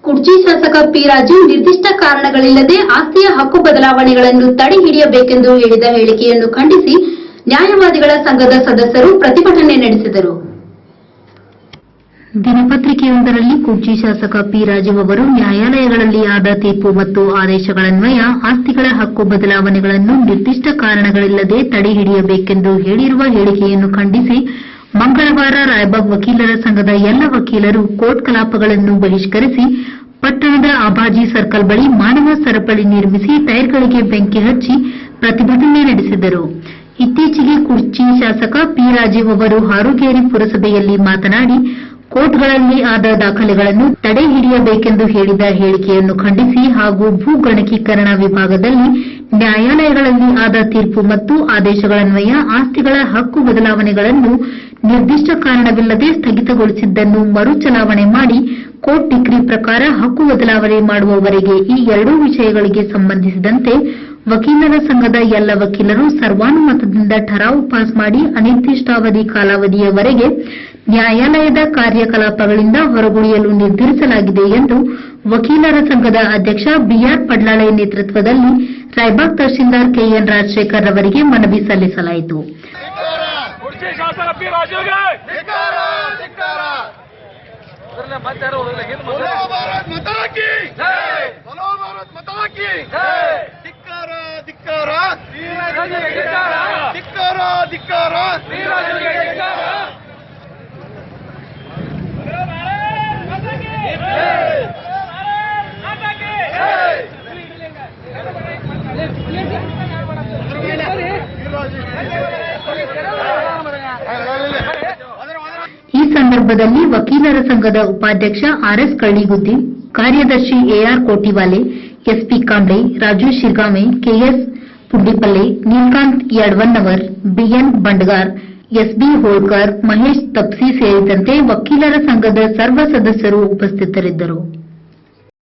ಕುರ್ಚಿ ಶಾಸಕ ಪಿ ರಾಜು ನಿರ್ದಿಷ್ಟ ಕಾರಣಗಳಿಲ್ಲದೆ ಆಸ್ತಿಯ ಹಕ್ಕು ಬದಲಾವಣೆಗಳನ್ನು ತಡೆ ಹಿಡಿಯಬೇಕೆಂದು ಹೇಳಿದ ಹೇಳಿಕೆಯನ್ನು ಖಂಡಿಸಿ ನ್ಯಾಯವಾದಿಗಳ ಸಂಘದ ಸದಸ್ಯರು ಪ್ರತಿಭಟನೆ ನಡೆಸಿದರು. ದಿನಪತ್ರಿಕೆಯೊಂದರಲ್ಲಿ ಕುರ್ಚಿ ಶಾಸಕ ಪಿ ರಾಜು ಅವರು ನ್ಯಾಯಾಲಯಗಳಲ್ಲಿ ಆದ ತೀರ್ಪು ಮತ್ತು ಆದೇಶಗಳನ್ವಯ ಆಸ್ತಿಗಳ ಹಕ್ಕು ಬದಲಾವಣೆಗಳನ್ನು ನಿರ್ದಿಷ್ಟ ಕಾರಣಗಳಿಲ್ಲದೆ ತಡೆ ಹಿಡಿಯಬೇಕೆಂದು ಹೇಳಿರುವ ಹೇಳಿಕೆಯನ್ನು ಖಂಡಿಸಿ ಮಂಗಳವಾರ ರಾಯಬಾಗ್ ವಕೀಲರ ಸಂಘದ ಎಲ್ಲ ವಕೀಲರು ಕೋರ್ಟ್ ಕಲಾಪಗಳನ್ನು ಬಹಿಷ್ಕರಿಸಿ ಪಟ್ಟಣದ ಅಬಾಜಿ ಸರ್ಕಲ್ ಬಳಿ ಮಾನವ ಸರಪಳಿ ನಿರ್ಮಿಸಿ ಟೈರ್ಗಳಿಗೆ ಬೆಂಕಿ ಹಚ್ಚಿ ಪ್ರತಿಭಟನೆ ನಡೆಸಿದರು. ಇತ್ತೀಚೆಗೆ ಕುರ್ಚಿ ಶಾಸಕ ಪಿ ರಾಜು ಅವರು ಹಾರುಗೇರಿ ಪುರಸಭೆಯಲ್ಲಿ ಮಾತನಾಡಿ ಕೋರ್ಟ್ಗಳಲ್ಲಿ ಆದ ದಾಖಲೆಗಳನ್ನು ತಡೆ ಹಿಡಿಯಬೇಕೆಂದು ಹೇಳಿದ ಹೇಳಿಕೆಯನ್ನು ಖಂಡಿಸಿ ಹಾಗೂ ಭೂ ಗಣಕೀಕರಣ ವಿಭಾಗದಲ್ಲಿ ನ್ಯಾಯಾಲಯಗಳಲ್ಲಿ ಆದ ತೀರ್ಪು ಮತ್ತು ಆದೇಶಗಳನ್ವಯ ಆಸ್ತಿಗಳ ಹಕ್ಕು ಬದಲಾವಣೆಗಳನ್ನು ನಿರ್ದಿಷ್ಟ ಕಾರಣವಿಲ್ಲದೆ ಸ್ಥಗಿತಗೊಳಿಸಿದ್ದನ್ನು ಮರು ಚಲಾವಣೆ ಮಾಡಿ ಕೋರ್ಟ್ ಡಿಗ್ರಿ ಪ್ರಕಾರ ಹಕ್ಕು ಬದಲಾವಣೆ ಮಾಡುವವರೆಗೆ ಈ ಎರಡೂ ವಿಷಯಗಳಿಗೆ ಸಂಬಂಧಿಸಿದಂತೆ ವಕೀಲರ ಸಂಘದ ಎಲ್ಲ ವಕೀಲರು ಸರ್ವಾನುಮತದಿಂದ ಠರಾವು ಪಾಸ್ ಮಾಡಿ ಅನಿರ್ದಿಷ್ಟಾವಧಿ ಕಾಲಾವಧಿಯವರೆಗೆ ನ್ಯಾಯಾಲಯದ ಕಾರ್ಯಕಲಾಪಗಳಿಂದ ಹೊರಗುಳಿಯಲು ನಿರ್ಧರಿಸಲಾಗಿದೆ ಎಂದು ವಕೀಲರ ಸಂಘದ ಅಧ್ಯಕ್ಷ ಬಿಆರ್ ಪಡ್ಲಾಳೆ ನೇತೃತ್ವದಲ್ಲಿ ರಾಯಬಾಗ್ ತಹಶೀಲ್ದಾರ್ ಕೆಎನ್ ರಾಜಶೇಖರ್ ಅವರಿಗೆ ಮನವಿ ಸಲ್ಲಿಸಲಾಯಿತು. ಈ ಸಂದರ್ಭದಲ್ಲಿ ವಕೀಲರ ಸಂಘದ ಉಪಾಧ್ಯಕ್ಷ ಆರ್ಎಸ್ ಕಳ್ಳಿಗುದ್ದಿ, ಕಾರ್ಯದರ್ಶಿ AR Kotiwale, SP Kamble, Raju Shirgame, KS Puddipalle, Neelakanth Yadvannavar, BN Bandagar, SB Holkar, Mahesh Tapsi ಸೇರಿದಂತೆ ವಕೀಲರ ಸಂಘದ ಸರ್ವ ಸದಸ್ಯರು ಉಪಸ್ಥಿತರಿದ್ದರು.